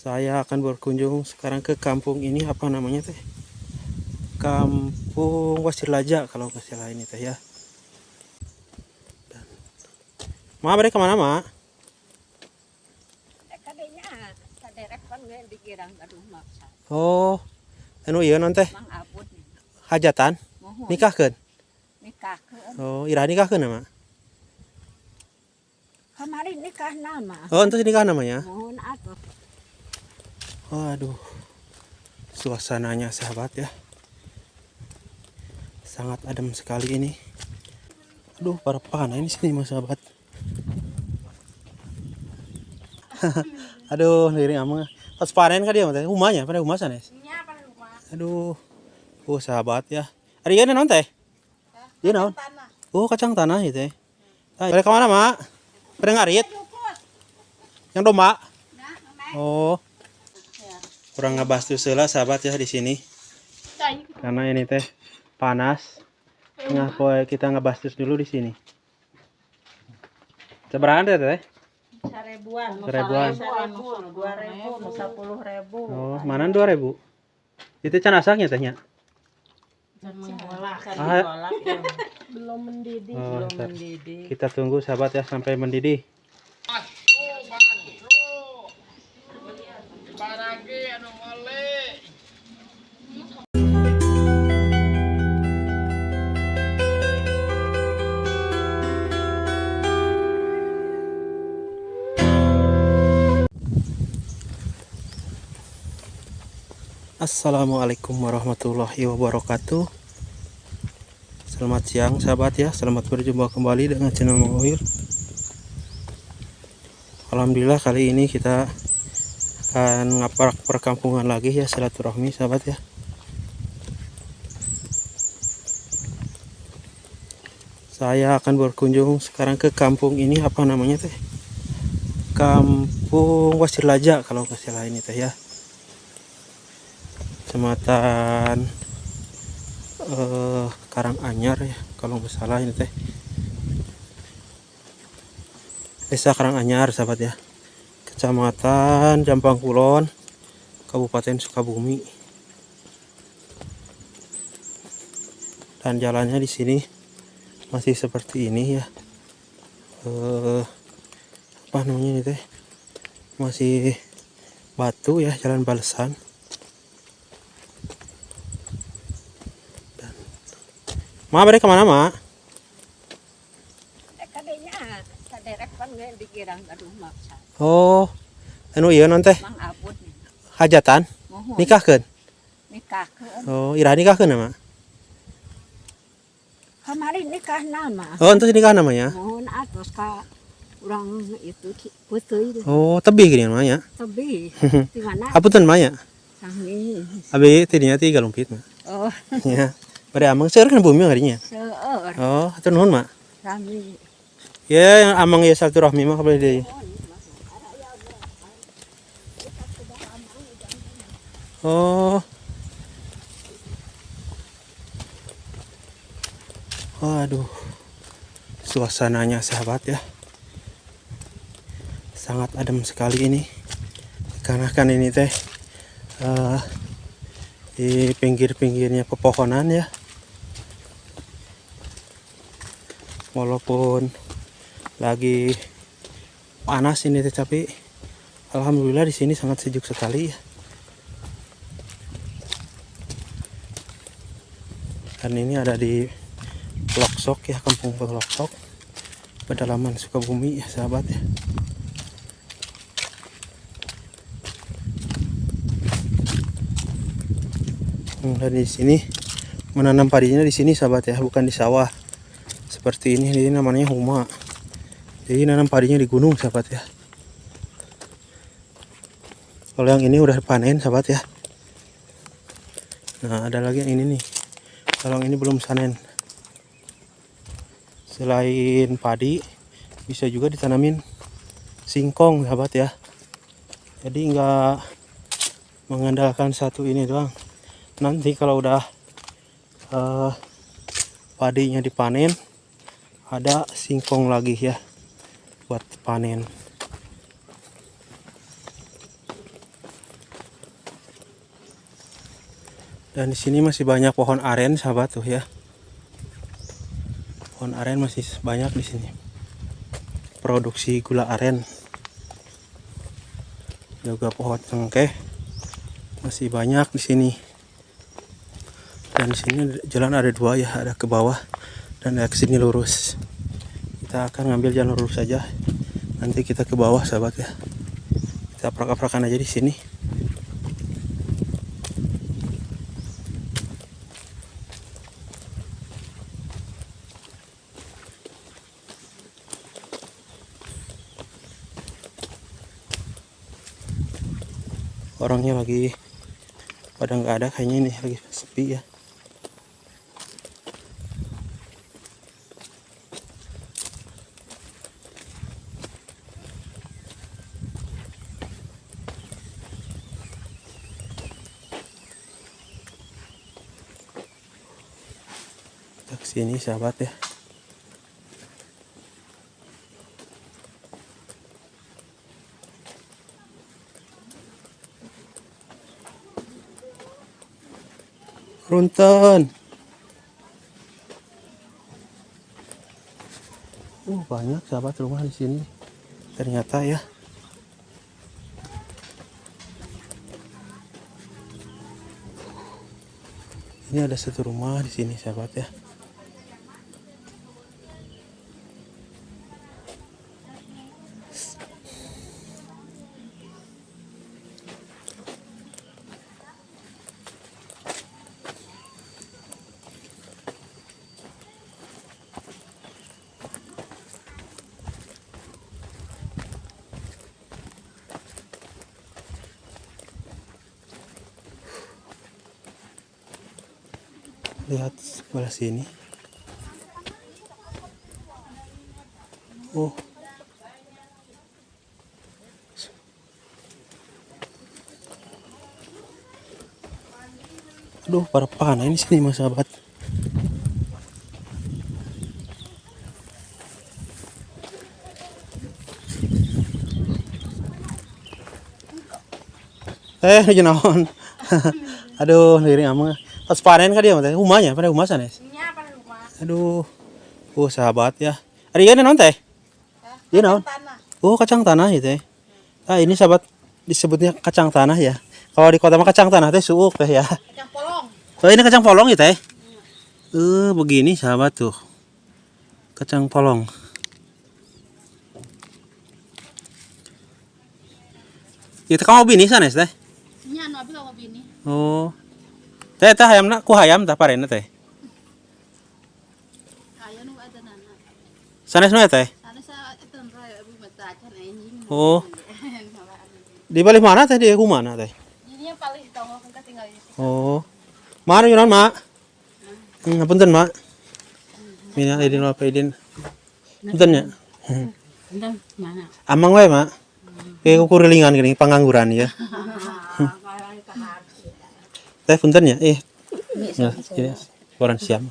Saya akan berkunjung sekarang ke kampung ini, apa namanya teh? Kampung Wasilaja kalau nggak salah ini teh ya. Ma, mereka kemana, Ma? Oh, anu iya non teh hajatan nikahkeun. Oh, irah nikahkeun Ma? Kemarin nikah nama. Oh, itu nikah namanya. Mohon atuh. Waduh, suasananya sahabat ya, sangat adem sekali ini. Aduh, para panas ini sini mas sahabat. Aduh, liring amang. Pas panen kan dia mah humanya, pada humah sana. Aduh, sahabat ya. Ada ieu naon teh? Ieu naon? Oh, kacang tanah itu teh. Pada kemana mak? Pada ngarit? Yang domba? Oh, kurang ngebahas seula sahabat ya di sini. Karena ini teh panas. Nah, kita ngebahas dulu di sini. Seberapa teh? 1.000-an. 1.000-an. 2.000, 10.000. Oh, mana 2.000? Itu can asaknya tehnya. Belum mendidih. Oh, kita tunggu sahabat ya sampai mendidih. Assalamualaikum warahmatullahi wabarakatuh. Selamat siang sahabat ya, selamat berjumpa kembali dengan channel Mang Uir. Alhamdulillah kali ini kita akan ngaparak perkampungan lagi ya, silaturahmi sahabat ya. Saya akan berkunjung sekarang ke kampung ini, apa namanya teh? Kampung Wasilaja kalau nggak salah ini teh ya. Kecamatan Karanganyar ya kalau nggak salah ini teh. Desa Karanganyar sahabat ya. Kecamatan Jampang Kulon, Kabupaten Sukabumi. Dan jalannya di sini masih seperti ini ya. Apa namanya ini teh? Masih batu ya, jalan balesan. Ma, mereka kemana, Ma? Oh, anu iya non teh hajatan nikahkeun. Oh, irah nikahkeun Ma? Kemarin nikah nama. Oh, itu nikah namanya. Mohon atuh ka urang itu puteuy. Oh, tebih gini namanya. Tebih. Di mana? Apunten Maya. Sami. Abi tidinya 3 lumpit, Ma. Oh, Ya. Pada amang seueur kan bumi ngarinya. seueur. Oh, atuh nuhun, Ma. Sami. Ya, yang amang ya silaturahmi mah kabeh deui. Oh. Waduh. Suasananya sahabat ya. Sangat adem sekali ini. Karena kan ini teh di pinggir-pinggirnya pepohonan ya. Walaupun lagi panas ini tapi alhamdulillah di sini sangat sejuk sekali ya. Dan ini ada di Loksok ya, kampung Loksok, pedalaman Sukabumi ya sahabat ya. Dan di sini menanam padinya di sini sahabat ya, bukan di sawah. Seperti ini namanya huma. Jadi nanam padinya di gunung sahabat ya. Kalau yang ini udah panen sahabat ya. Nah, ada lagi yang ini nih. Kalau yang ini belum panen. Selain padi bisa juga ditanamin singkong sahabat ya. Jadi nggak mengandalkan satu ini doang. Nanti kalau udah padinya dipanen, ada singkong lagi ya buat panen. Dan di sini masih banyak pohon aren, sahabat tuh ya. Pohon aren masih banyak di sini. Produksi gula aren. Juga pohon cengkeh masih banyak di sini. Dan di sini jalan ada dua ya, ada ke bawah dan ada ke sini lurus. Kita akan ngambil jalan lurus saja. Nanti kita ke bawah, sahabat ya. Kita prak-prakan aja di sini. Orangnya lagi pada nggak ada kayaknya, ini lagi sepi ya. Kita kesini, sahabat ya. Runten. Banyak sahabat rumah di sini. Ternyata ya. Ini ada satu rumah di sini, sahabat ya. Lihat sebelah sini. Oh. Aduh, para panah ini sini, mas sahabat. Ini naon. Aduh, diri amang. Pas panen kan dia mah humanya, pada humasan ya. Aduh. Sahabat ya. Ari ieu naon teh? Ieu naon? Oh, kacang tanah gitu ya. Ini sahabat disebutnya kacang tanah ya. Kalau di kota mah kacang tanah teh suuk teh ya. Kacang polong. Oh, ini kacang polong ya teh. Begini sahabat tuh. Kacang polong. Itu kamu bini sana teh? Nya anu abi kamu bini. Oh. Teh hayamna ku hayam tah parena teh. Aya nu ada nana. Sanes mah teh? Sana sa etan raya abi matacan anjing. Oh. Di balik mana teh, di mana teh? Jadinya paling tahu kan tinggal di situ. Oh. Mana yunan, Mak? Ngapunten, Mak. Mina idin apa idin? Punten ya. Entah mana. Amang wae, Mak. Kayak kurilingan gini pengangguran ya. Teh punten ya. Ya, ini koran siam.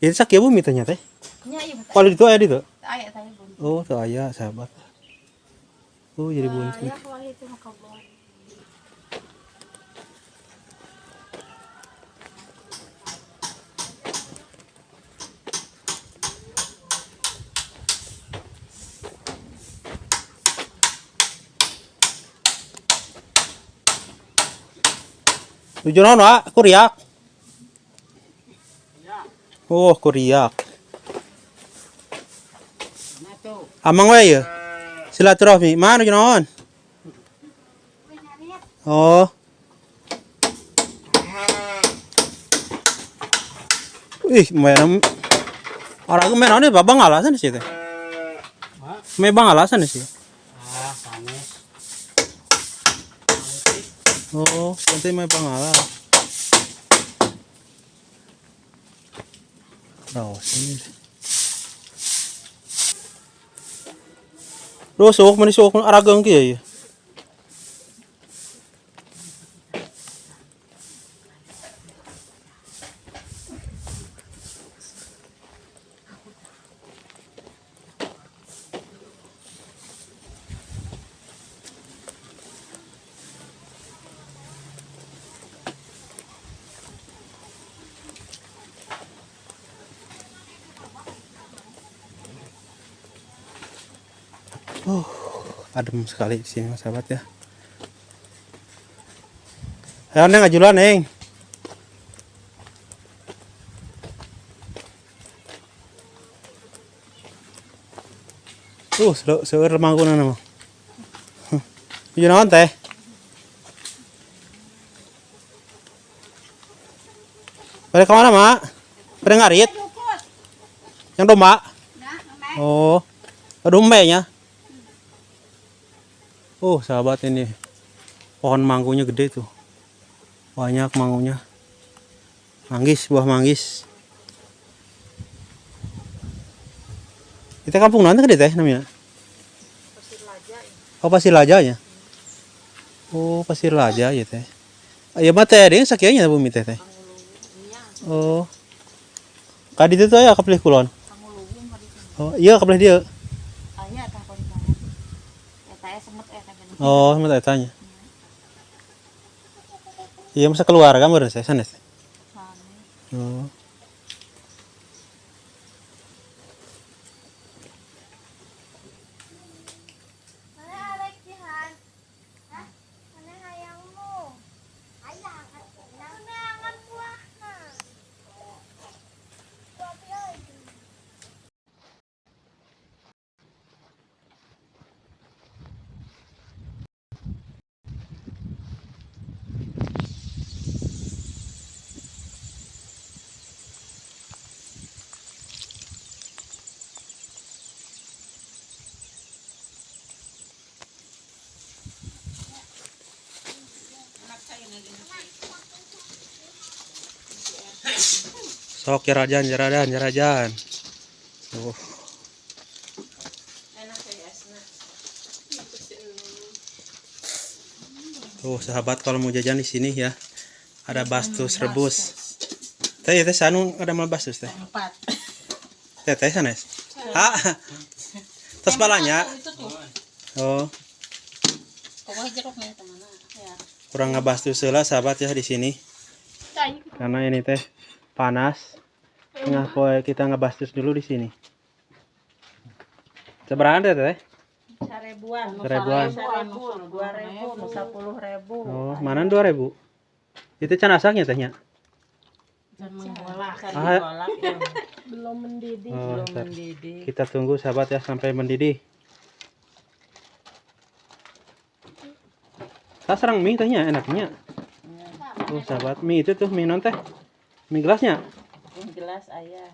Ini sakit bumi ternyata teh. Nya iya betul. Kalau itu ada itu. Aya tanya bun. Oh, tuh ayah sahabat. Oh, jadi bunyi. Ya kalau itu mah kebon. Tujuh naon, Pak? Kuriak. Oh, kuriak. Amang wae ya. Silaturahmi. Mana tujuh naon? Oh. Main orang main naon babang alasan sih teh. Main bang alasan sih. Sanes. Oh, nanti main bang alas. Oh, sini. Sok mana sok aragang kieu ya. Adem sekali di sini sahabat ya. Ayo Neng ajulan Neng. Seueur mangkuna nama. Ieu naon teh? Pada kemana mak? Pada ngarit? Yang domba? Oh, domba ya? Sahabat ini pohon mangkunya gede tuh, banyak mangkunya. Manggis, buah manggis. Kita kampung nanti gede teh namanya? Oh Pasir Laja ya? Oh Pasir Laja ya teh. Ya mah teh ada yang sakianya bumi teh teh. Oh, kadi itu ya kapilih kulon. Oh iya kapilih dia. Oh semut etanya. Iya masa keluarga meureun saya sanes. Oh. Sok jarajan. Tuh sahabat kalau mau jajan di sini ya ada bastus rebus. Teh sanu ada mal bastus teh. Teh sanes. Terus balanya. Oh. Kurang ngabastus heula sahabat ya di sini. Karena ini teh panas. Tengah poe kita ngebastus dulu di sini. Seberapa teh? 1.000-an, 1.000-an. 2.000, 10.000. Oh, mana 2.000? Itu can asaknya tehnya. Belum mendidih, Oh, kita tunggu sahabat ya sampai mendidih. Tak serang mie tehnya enaknya. Tuh sahabat, mie itu tuh mie non teh. Mie gelasnya. Gelas ayah.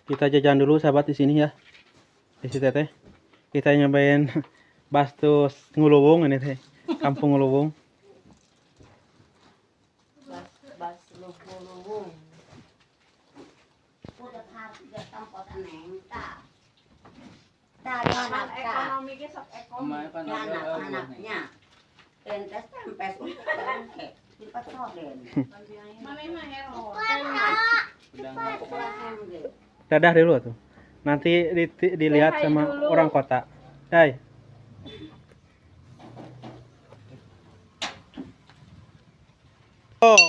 Kita jajan dulu sahabat di sini ya. Di situ teh. Kita nyobain bastus Nguluwung ini teh. Kampung Nguluwung. Bas Nguluwung. Ekonomi ge sok ekonomi. Anak-anaknya. Entes tempes lipat soden. Mana mah hero. Dadah dulu tuh. Nanti dilihat sama orang kota. Hai. Oh.